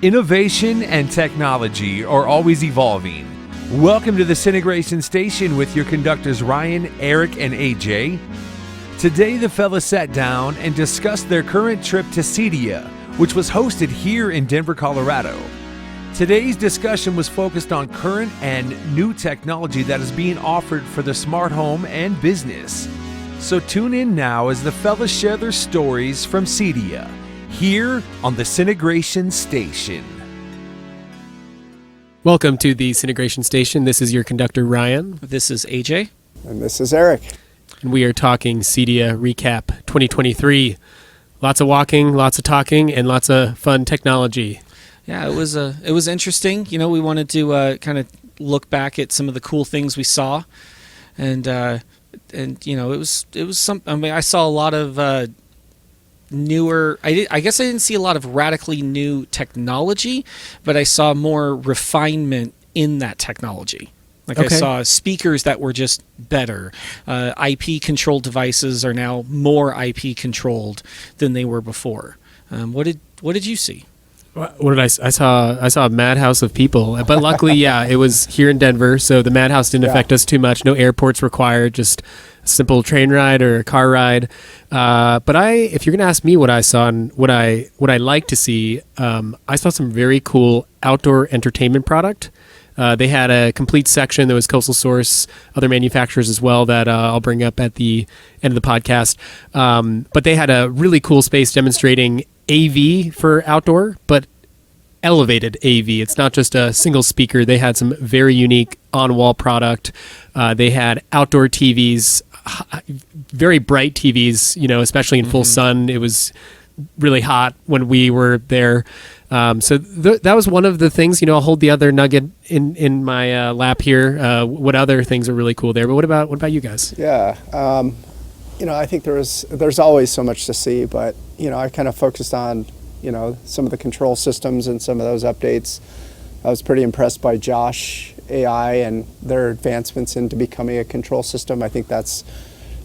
Innovation and technology are always evolving. Welcome to the Syntegration Station with your conductors Ryan, Eric, and AJ. Today the fellas sat down and discussed their current trip to CEDIA, which was hosted here in Denver, Colorado. Today's discussion was focused on current and new technology that is being offered for the smart home and business. So tune in now as the fellas share their stories from CEDIA, here on the Syntegration Station. Welcome to the Syntegration Station. This is your conductor, Ryan. This is AJ. And this is Eric. And we are talking CEDIA Recap 2023. Lots of walking, lots of talking, and lots of fun technology. Yeah, it was interesting. You know, we wanted to kind of look back at some of the cool things we saw, and you know, it was some. I mean, I saw a lot of newer. I guess I didn't see a lot of radically new technology, but I saw more refinement in that technology. Like I saw speakers that were just better. IP controlled devices are now more IP controlled than they were before. What did you see? What did I saw a madhouse of people, but luckily, yeah, it was here in Denver, so the madhouse didn't affect us too much. No airports required, just a simple train ride or a car ride. But if you're gonna ask me what I saw and what I like to see, I saw some very cool outdoor entertainment product. They had a complete section that was Coastal Source, other manufacturers as well that I'll bring up at the end of the podcast. But they had a really cool space demonstrating AV for outdoor, but elevated AV. It's not just a single speaker. They had some very unique on-wall product. They had outdoor TVs, very bright TVs, you know, especially in full sun. It was really hot when we were there. So that was one of the things. You know, I'll hold the other nugget in my lap here. What other things are really cool there? But what about you guys? Yeah, you know, I think there's always so much to see, but you know, I kind of focused on, you know, some of the control systems and some of those updates. I was pretty impressed by Josh AI and their advancements into becoming a control system. I think that's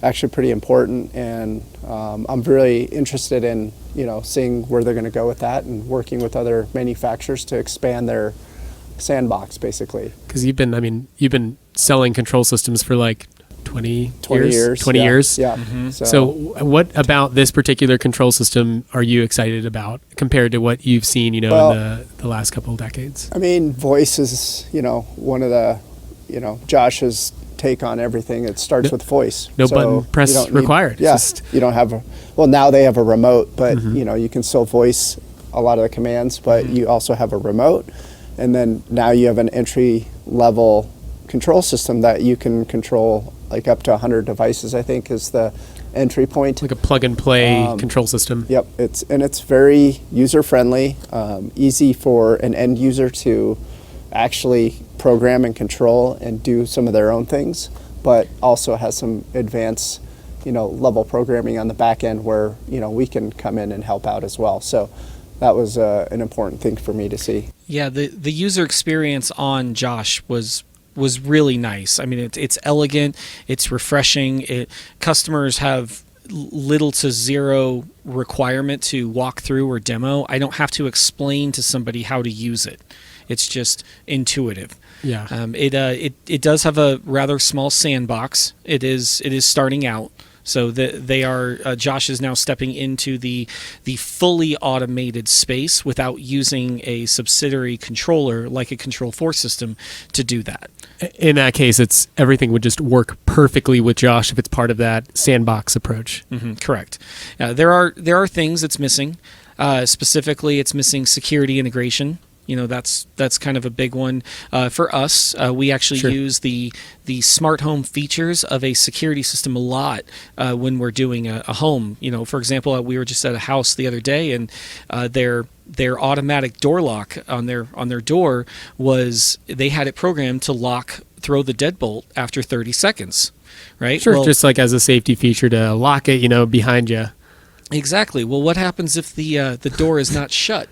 actually pretty important, and I'm really interested in, you know, seeing where they're going to go with that and working with other manufacturers to expand their sandbox, basically. Because you've been selling control systems for like 20 years. 20 years. Yeah. Mm-hmm. So what about this particular control system are you excited about compared to what you've seen, you know, in the last couple of decades? I mean, voice is, you know, one of the, you know, Josh's take on everything. It starts with voice. No button press required. You don't have now they have a remote, but you know, you can still voice a lot of the commands, but you also have a remote, and then now you have an entry level control system that you can control like up to 100 devices, I think is the entry point. Like a plug and play control system. Yep, it's very user friendly, easy for an end user to actually program and control and do some of their own things, but also has some advanced, you know, level programming on the back end where, you know, we can come in and help out as well. So that was an important thing for me to see. Yeah, the user experience on Josh was really nice. I mean, it's elegant, it's refreshing. Customers have little to zero requirement to walk through or demo. I don't have to explain to somebody how to use it. It's just intuitive. Yeah. It does have a rather small sandbox. It is starting out. So Josh is now stepping into the fully automated space without using a subsidiary controller like a Control4 system to do that. In that case, everything would just work perfectly with Josh if it's part of that sandbox approach. Mm-hmm, correct. There are things it's missing. Specifically, it's missing security integration. You know, that's kind of a big one for us. We actually use the smart home features of a security system a lot when we're doing a home. You know, for example, we were just at a house the other day, and their automatic door lock on their door was, they had it programmed to throw the deadbolt after 30 seconds, right? Sure, just like as a safety feature to lock it, you know, behind you. Exactly. Well, what happens if the door is not shut?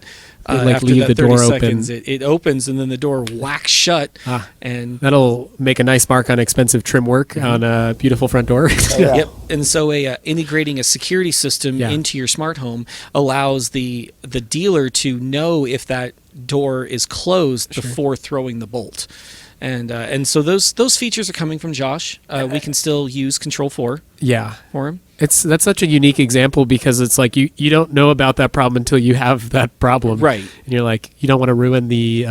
Like After leave that the 30 door seconds, open. it opens and then the door whacks shut. Ah. And That'll make a nice mark on expensive trim work on a beautiful front door. Yeah. Yep. And so integrating a security system Yeah. into your smart home allows the dealer to know if that door is closed before throwing the bolt. And so those features are coming from Josh. We can still use Control 4 Yeah. for him. That's such a unique example because it's like you don't know about that problem until you have that problem. Right. And you're like, you don't want to ruin the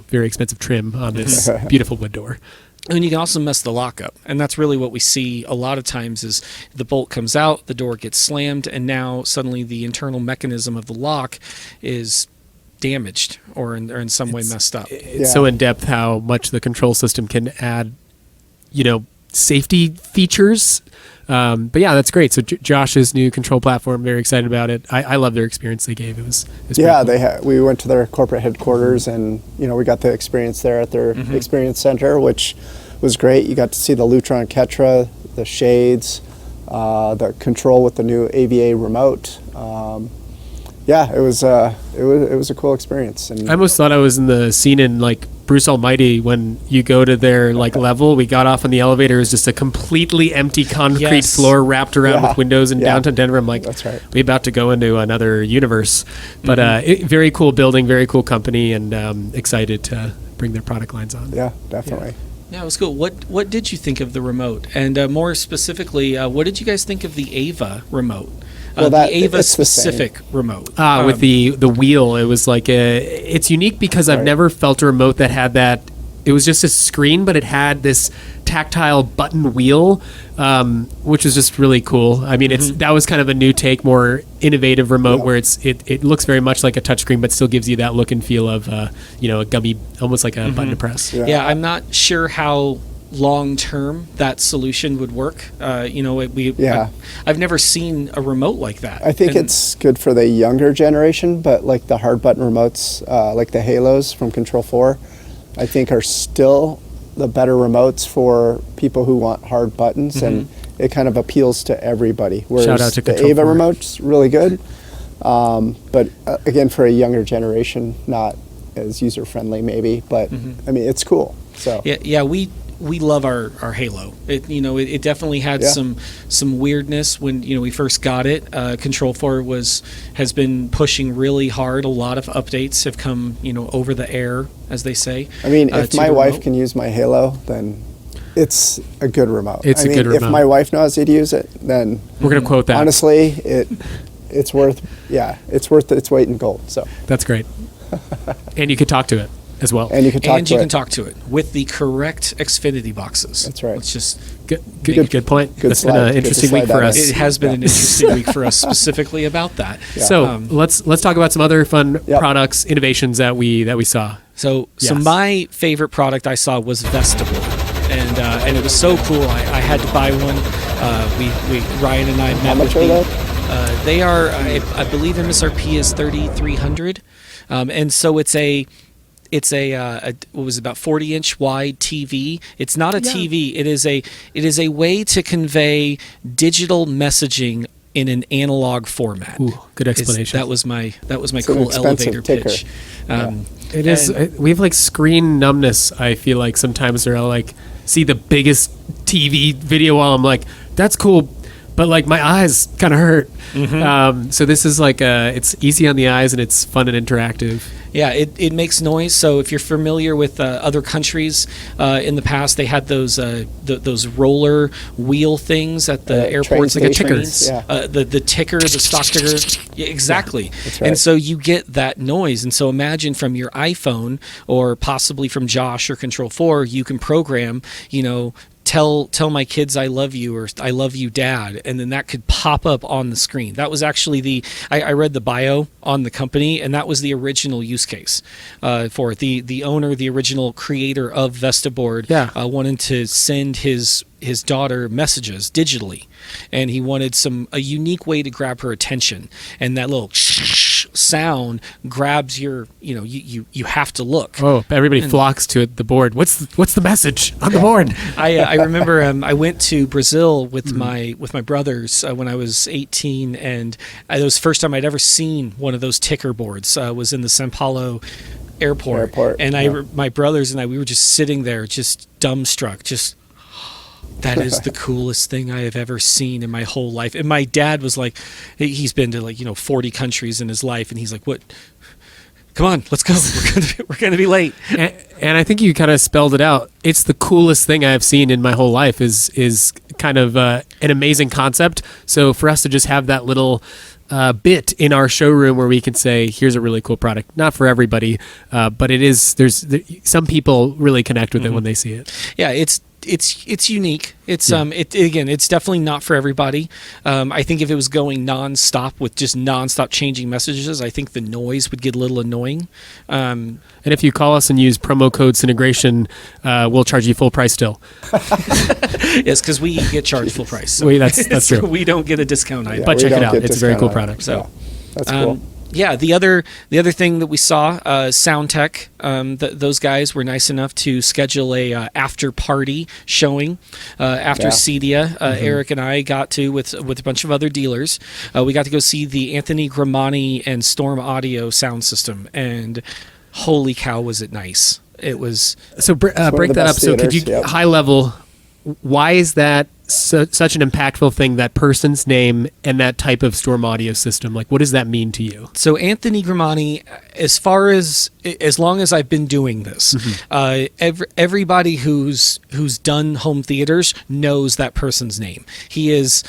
very expensive trim on this beautiful wood door. And you can also mess the lock up. And that's really what we see a lot of times is the bolt comes out, the door gets slammed, and now suddenly the internal mechanism of the lock is damaged or in some way messed up. It's so in depth how much the control system can add, safety features. But yeah, that's great. So Josh's new control platform, very excited about it. I love their experience they gave. It was Yeah, pretty cool. we went to their corporate headquarters, and we got the experience there at their experience center, which was great. You got to see the Lutron Ketra, the shades, the control with the new AVA remote. Yeah, it was a cool experience. And I almost thought I was in the scene in like Bruce Almighty when you go to their like level. We got off on the elevator. It was just a completely empty concrete Yes. floor wrapped around Yeah. with windows in Yeah. downtown Denver. I'm like, That's right. we about to go into another universe. But very cool building, very cool company, and excited to bring their product lines on. yeah, definitely. Yeah, it was cool. What did you think of the remote? And more specifically, what did you guys think of the Ava remote? Well, the Ava it's the same. specific remote. With the wheel, it was like it's unique because I've Right. never felt a remote that had that. It was just a screen, but it had this tactile button wheel, which is just really cool. I mean, that was kind of a new take, more innovative remote Yeah. where it looks very much like a touchscreen, but still gives you that look and feel of a gummy, almost like a button to press. Yeah. Yeah, I'm not sure how long term that solution would work. Yeah. I've never seen a remote like that. I think And- it's good for the younger generation, but like the hard button remotes, like the Halos from Control 4, I think are still the better remotes for people who want hard buttons, and it kind of appeals to everybody. Whereas Shout out to the Control Ava 4. remote's really good, but again, for a younger generation, not as user friendly maybe, but I mean, it's cool. So Yeah, we love our Halo. It definitely had Yeah. some weirdness when we first got it. Control 4 has been pushing really hard. A lot of updates have come over the air, as they say. I mean, if to my the wife remote. can use my Halo, then it's a good remote. It's I a mean, good If remote. my wife knows how to use it, then We're gonna quote that. honestly, it's worth its weight in gold. So, That's great. And you could talk to it as well. and you can talk and to you it. can talk to it with the correct Xfinity boxes. That's right. It's just Good point. good That's been slide. an Good to interesting slide week for that us. in. it has been an interesting week for us specifically about that. So Um, let's talk about some other fun Yep. products, innovations that we saw. So Yes. my favorite product I saw was Vestable, and it was so cool. I had to buy one. Ryan and I met How much with are the- they? They are, I believe, MSRP is $3,300, and so it's a what was it, about 40-inch wide TV. It's not a TV. It is a way to convey digital messaging in an analog format. Ooh, good explanation. That was my an cool expensive elevator ticker. pitch. It is. We have like screen numbness. I feel like sometimes where I'll like see the biggest TV video while I'm like, that's cool, but like my eyes kind of hurt. So this is like it's easy on the eyes and it's fun and interactive. Yeah, it makes noise. So if you're familiar with other countries, in the past they had those roller wheel things at the airports, train like a stations, trains. yeah. The ticker, the stock ticker. Yeah, exactly. That's right. And so you get that noise. And so imagine from your iPhone or possibly from Josh or Control 4, you can program, tell my kids I love you or I love you, Dad, and then that could pop up on the screen. That was actually I read the bio on the company, and that was the original use case for it. The owner, the original creator of Vestaboard, wanted to send his daughter messages digitally, and he wanted a unique way to grab her attention, and that little whoosh sound grabs your, you have to look. Oh, everybody flocks to the board. What's the message on the board? I remember I went to Brazil with my brothers when I was 18, and it was the first time I'd ever seen one of those ticker boards. Was in the São Paulo airport, and my brothers and I, we were just sitting there, just dumbstruck, just. That is the coolest thing I have ever seen in my whole life. And my dad was like, he's been to 40 countries in his life, and he's like, "What? Come on, let's go. We're gonna be late." And I think you kind of spelled it out. It's the coolest thing I've seen in my whole life. Is kind of an amazing concept. So for us to just have that little bit in our showroom where we can say, "Here's a really cool product." Not for everybody, but it is. Some people really connect with it when they see it. Yeah, it's unique. It's again, it's definitely not for everybody. I think if it was going nonstop with just nonstop changing messages, I think the noise would get a little annoying. And if you call us and use promo code Syntegration, we'll charge you full price still. Yes, because we get charged full price. So. That's so true. we don't get a discount either. But check it out; it's a very cool product. So that's cool. Yeah, the other thing that we saw, Soundtech, those guys were nice enough to schedule a after party showing after CEDIA. Eric and I got to with a bunch of other dealers. We got to go see the Anthony Gramani and Storm Audio sound system, and holy cow, was it nice! It was. So break that up. So could you high level? Why is that such an impactful thing, that person's name and that type of Storm Audio system? Like, what does that mean to you? So Anthony Gramani, as long as I've been doing this, everybody who's done home theaters knows that person's name. He is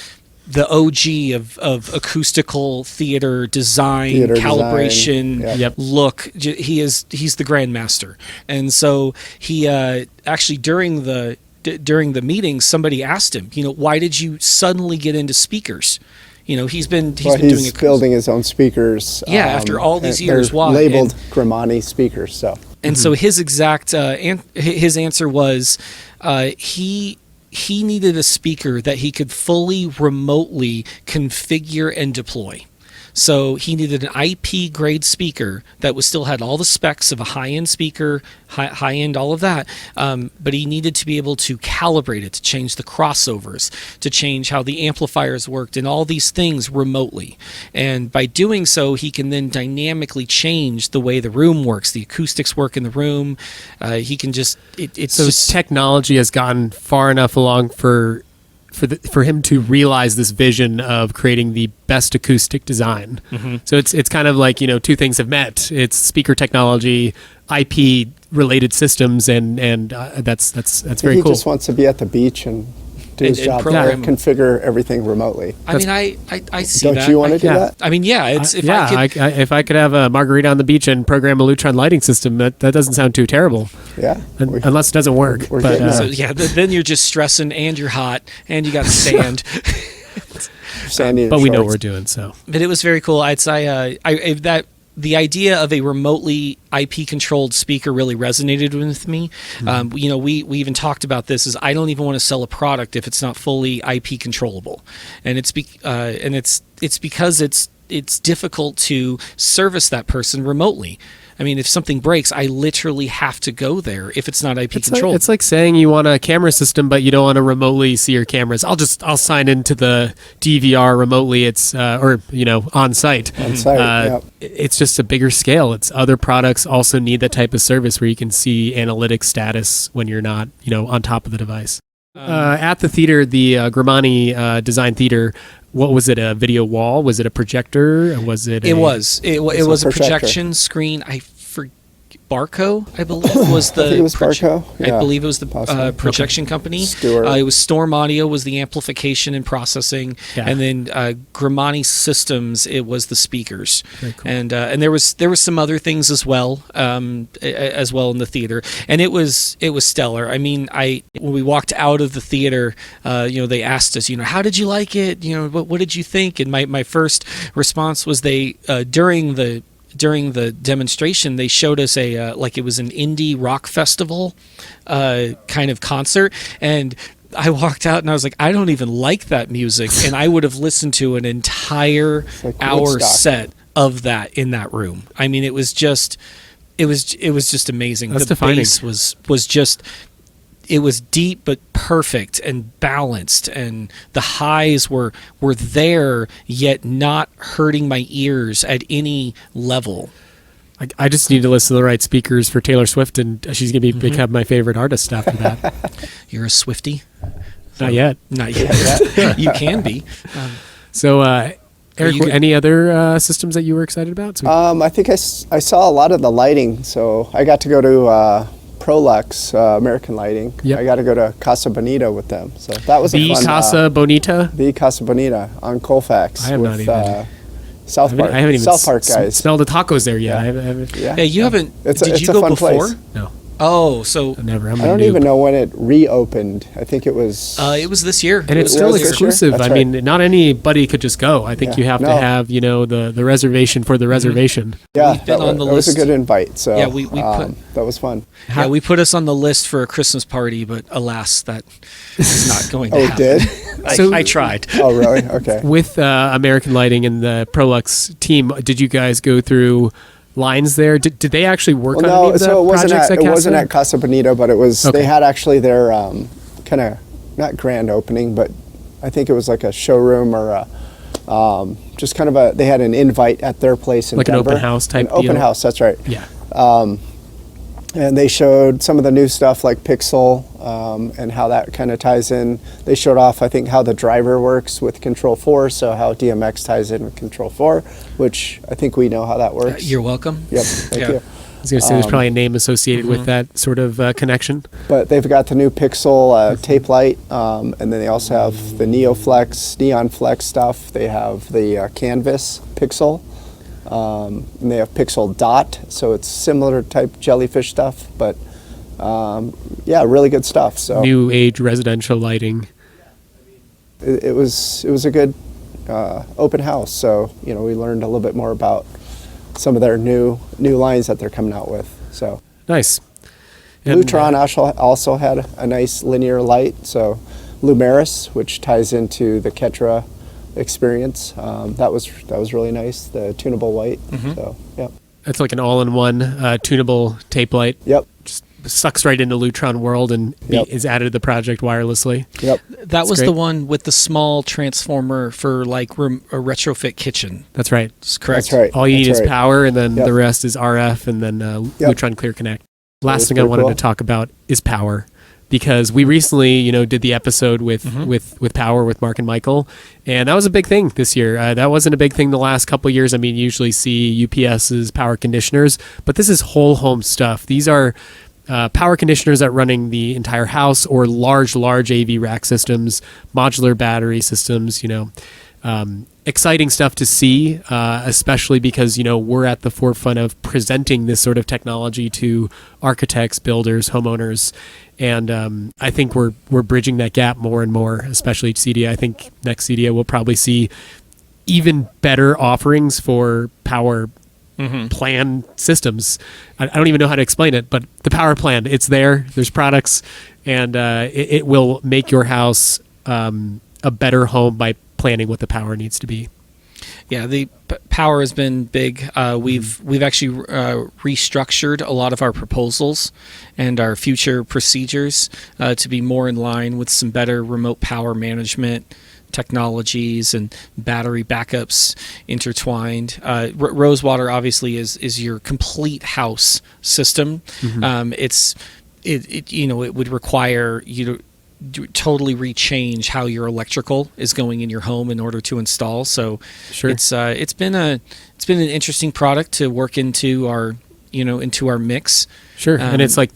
the OG of acoustical theater design, calibration, look. He's the grandmaster. And so he actually during the meeting, somebody asked him, why did you suddenly get into speakers? He's been doing building his own speakers. After all these years, why? Labeled Gramani speakers. So so his exact his answer was he needed a speaker that he could fully remotely configure and deploy. So he needed an IP grade speaker that still had all the specs of a high-end speaker, high-end, all of that. But he needed to be able to calibrate it, to change the crossovers, to change how the amplifiers worked, and all these things remotely. And by doing so, he can then dynamically change the way the room works, the acoustics work in the room. He can just technology has gotten far enough along for him to realize this vision of creating the best acoustic design. So it's kind of like, two things have met. It's speaker technology, IP related systems, and that's very cool. He just wants to be at the beach and do his job there, configure everything remotely. I mean, I see that. Don't you want to do that? I mean, yeah. If I could have a margarita on the beach and program a Lutron lighting system, that doesn't sound too terrible. Yeah. Unless it doesn't work. Then you're just stressing, and you're hot, and you got sand. But we know what we're doing, so. But it was very cool. I'd say the idea of a remotely IP controlled speaker really resonated with me. We even talked about this. Is I don't even want to sell a product if it's not fully IP controllable, and it's because it's difficult to service that person remotely. I mean, if something breaks, I literally have to go there if it's not IP controlled. It's like saying you want a camera system, but you don't want to remotely see your cameras. I'll sign into the DVR remotely. It's on site. It's just a bigger scale. It's other products also need that type of service where you can see analytic status when you're not on top of the device. At the theater, the Gramani Design Theater. What was it? A video wall? Was it a projector? Was it? It was a projection screen. Barco, I believe, was the. I think it was Barco. I believe it was the projection company. Stewart. It was Storm Audio was the amplification and processing, and then Gramani Systems it was the speakers, Very cool. and there was some other things as well in the theater, and it was stellar. I mean, when we walked out of the theater, they asked us, how did you like it? What did you think? And my first response was during the demonstration, they showed us it was an indie rock festival kind of concert. And I walked out and I was like, I don't even like that music. And I would have listened to an entire hour set of that in that room. I mean, it was just amazing. That's the defining. bass was just, it was deep but perfect and balanced, and the highs were there, yet not hurting my ears at any level. I just need to listen to the right speakers for Taylor Swift, and she's going to become my favorite artist after that. You're a Swiftie? Not yet. Not yet. You can be. So, Eric, you any other systems that you were excited about? So I think I saw a lot of the lighting. So I got to go to Prolux, American Lighting. Yep. I got to go to Casa Bonita with them. So that was the a fun. Casa Bonita. The Casa Bonita on Colfax. I have with, not even. South Park. I haven't even South Park guys. smelled the tacos there yet. Yeah. I haven't. Yeah. Yeah, you haven't. It's did you a go fun before? place. No, Oh, so never. I'm I a don't noob. even know when it reopened. I think it was. it was this year. And it's It still was this year? exclusive. That's I right. mean, not anybody could just go. I think Yeah. you have to No. have, the reservation for the reservation. Yeah, We've been that, on the that was a list. good invite. So Yeah, we put- that was fun. Yeah, we put us on the list for a Christmas party, but alas, that is not going to Oh, it happen. did? So- I tried. Oh, really? Okay. With American Lighting and the Prolux team, did you guys go through lines there? Did they actually work on any No, of the so it wasn't projects at at it wasn't Casa? at Casa Bonita, but it was. Okay. They had actually their kind of not grand opening, but I think it was like a showroom or a just kind of a. They had an invite at their place in Like an Denver. open house type An open deal? house. That's right. Yeah. And they showed some of the new stuff like Pixel and how that kind of ties in. They showed off, I think, how the driver works with Control 4, so how DMX ties in with Control 4, which I think we know how that works. You're welcome. Yep, thank Yeah. you. I was going to say there's probably a name associated with that sort of connection. But they've got the new Pixel tape light, and then they also have the NeoFlex, Neon Flex stuff. They have the Canvas Pixel, and they have Pixel Dot, so it's similar type jellyfish stuff, but yeah, really good stuff. So New age residential lighting. it was a good open house. So we learned a little bit more about some of their new lines that they're coming out with. So Nice. And, Lutron also had a nice linear light. So Lumeris, which ties into the Ketra experience, that was really nice. The tunable white. So yep, It's like an all-in-one tunable tape light. yep, Just sucks right into Lutron world and Yep. is added to the project wirelessly. yep. That was great. the one with the small transformer for like a retrofit kitchen. That's right. That's correct. That's right. All you need That's is right. power, and then Yep. the rest is RF, and then Lutron Clear Connect. Last was thing I pretty wanted cool. to talk about is power, because we recently, did the episode with power with Mark and Michael, and that was a big thing this year. That wasn't a big thing the last couple of years. I mean, you usually see UPS's power conditioners, but this is whole home stuff. These are power conditioners that running the entire house, or large AV rack systems, modular battery systems. Exciting stuff to see, especially because we're at the forefront of presenting this sort of technology to architects, builders, homeowners, and I think we're bridging that gap more and more, especially at CEDIA. I think next CEDIA we'll probably see even better offerings for power plan systems. I don't even know how to explain it, but the power plan, it's there. There's products, and it will make your house a better home by planning what the power needs to be. Yeah, the power has been big. We've actually restructured a lot of our proposals and our future procedures to be more in line with some better remote power management technologies and battery backups intertwined. Rosewater obviously is your complete house system. It would require you to totally rechange how your electrical is going in your home in order to install. So Sure. it's been an interesting product to work into our mix. Sure. And it's like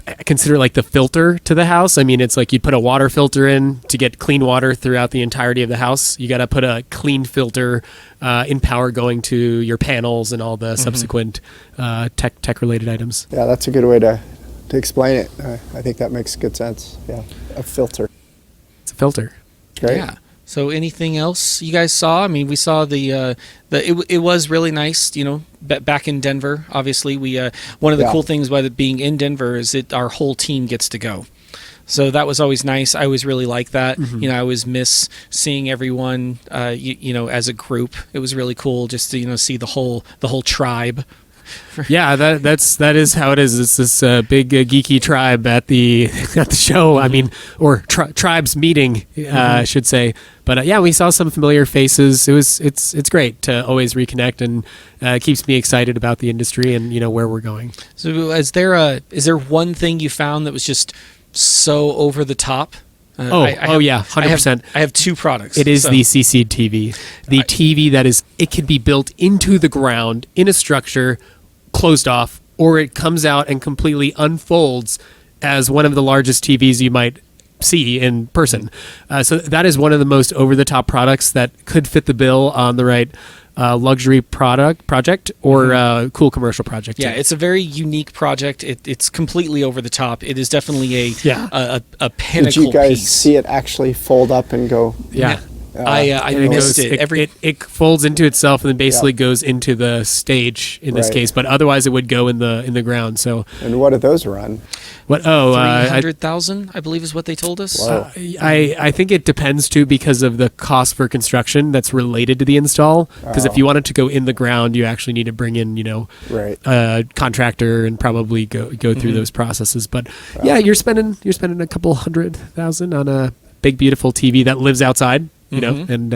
I consider it like the filter to the house. I mean, it's like you put a water filter in to get clean water throughout the entirety of the house. You got to put a clean filter in power going to your panels and all the subsequent tech related items. Yeah, that's a good way to explain it. I think that makes good sense. Yeah, a filter. It's a filter. Great. Yeah. So anything else you guys saw? I mean, we saw it was really nice, back in Denver. Obviously, we one of the Yeah. cool things about it being in Denver is that our whole team gets to go. So that was always nice. I always really liked that. I always miss seeing everyone, as a group. It was really cool just to see the whole tribe. Yeah, that is how it is. It's this big geeky tribe at the show. I mean, or tribes meeting, I should say. But we saw some familiar faces. It's great to always reconnect, and keeps me excited about the industry and where we're going. So is there one thing you found that was just so over the top? Yeah, 100%. I have two products. It is the CCTV, the TV that it can be built into the ground in a structure, closed off, or it comes out and completely unfolds as one of the largest TVs you might see in person. So that is one of the most over-the-top products that could fit the bill on the right luxury project or cool commercial project. Yeah, it's a very unique project. It's completely over the top. It is definitely a pinnacle. Did you guys piece. see it actually fold up and go? Yeah. I missed it. It folds into itself and then basically goes into the stage in this case, but otherwise it would go in the ground. So. And what do those run? What? 300,000, I believe, is what they told us. I think it depends too because of the cost for construction that's related to the install. Because if you want it to go in the ground, you actually need to bring in a contractor and probably go through those processes. But you're spending a couple $100,000 on a big beautiful TV that lives outside. And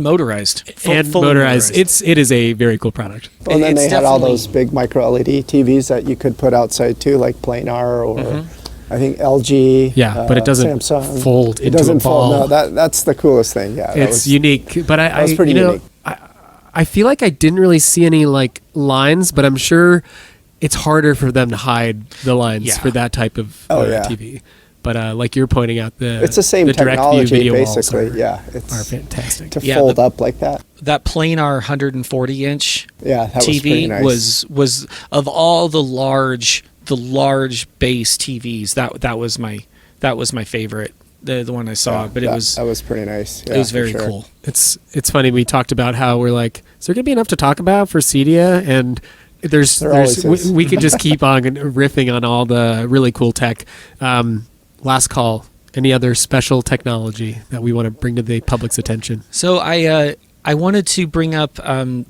motorized. Fully motorized. It is a very cool product. Well, and then they had all those big micro LED TVs that you could put outside too, like Planar or I think LG. Yeah, but it doesn't Samsung. fold into a ball. Fold. No, that's the coolest thing. Yeah, it's unique. But that was pretty unique. I feel like I didn't really see any lines, but I'm sure it's harder for them to hide the lines for that type of TV. But like you're pointing out, it's the same technology, basically. Are fantastic to fold up like that. That Planar 140-inch TV was of all the large base TVs. That was my favorite. The one I saw, but that was pretty nice. It was very cool. It's funny. We talked about how we're like, is there gonna be enough to talk about for CEDIA? And we could just keep on riffing on all the really cool tech. Last call. Any other special technology that we want to bring to the public's attention? So I wanted to bring up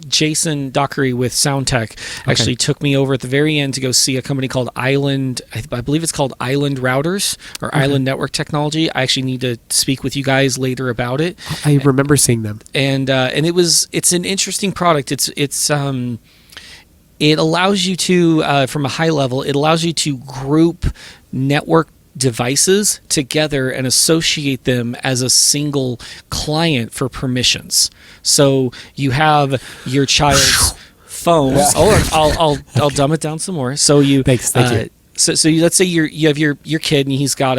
Jason Dockery with Soundtech. Actually took me over at the very end to go see a company called Island. I believe it's called Island Routers or Island Network Technology. I actually need to speak with you guys later about it. I remember seeing them, and it's an interesting product. It allows you to from a high level. It allows you to group network devices together and associate them as a single client for permissions. So you have your child's phone. I'll dumb it down some more. So you thank you. So let's say you have your kid and he's got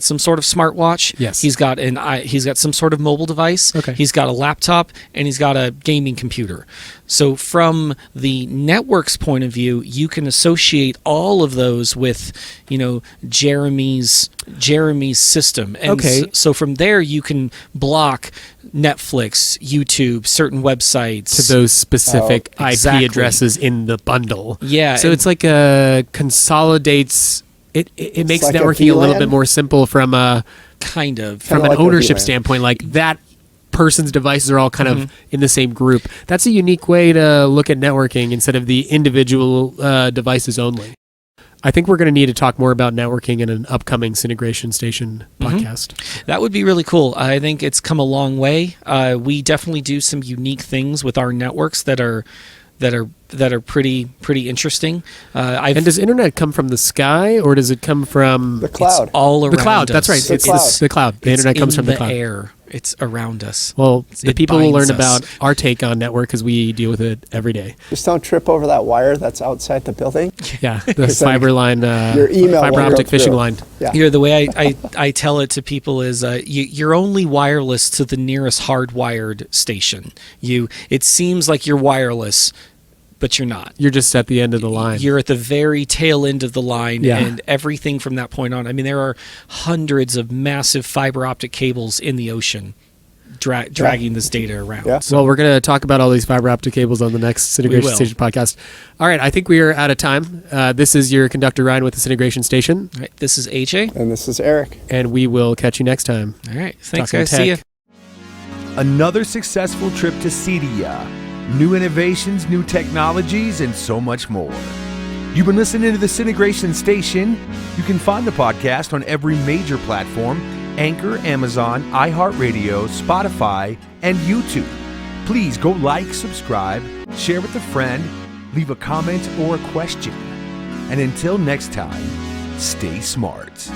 some sort of smartwatch. Yes. He's got some sort of mobile device. Okay. He's got a laptop and he's got a gaming computer. So from the network's point of view, you can associate all of those with, Jeremy's system. And so from there you can block Netflix, YouTube, certain websites to those specific IP addresses in the bundle. Yeah. So it's like consolidates. It makes like networking a little bit more simple from an ownership standpoint. Like that person's devices are all kind of in the same group. That's a unique way to look at networking instead of the individual devices only. I think we're going to need to talk more about networking in an upcoming Syntegration Station podcast. That would be really cool. I think it's come a long way. We definitely do some unique things with our networks that are pretty interesting. And does internet come from the sky or does it come from the cloud? It's all around the cloud. us. That's right. It's the cloud. The internet comes from the cloud. Air. It's around us. Well, the people will learn us. about our take on network because we deal with it every day. Just don't trip over that wire that's outside the building. Yeah, the fiber line, your email fiber optic fishing line. Yeah. The way I tell it to people is you're only wireless to the nearest hardwired station. It seems like you're wireless, but you're not. You're just at the end of the line. You're at the very tail end of the line, and everything from that point on. I mean, there are hundreds of massive fiber optic cables in the ocean dragging this data around. Yeah. Well, we're going to talk about all these fiber optic cables on the next Syntegration will. Station podcast. All right, I think we are out of time. This is your conductor Ryan with the Syntegration Station, All right, this is AJ. And this is Eric. and we will catch you next time. All right, thanks, Talking guys. See ya. tech. Another successful trip to CEDIA. New innovations, new technologies, and so much more. You've been listening to the Syntegration Station. You can find the podcast on every major platform: Anchor, Amazon, iHeartRadio, Spotify, and YouTube. Please go like, subscribe, share with a friend, leave a comment or a question. And until next time, stay smart.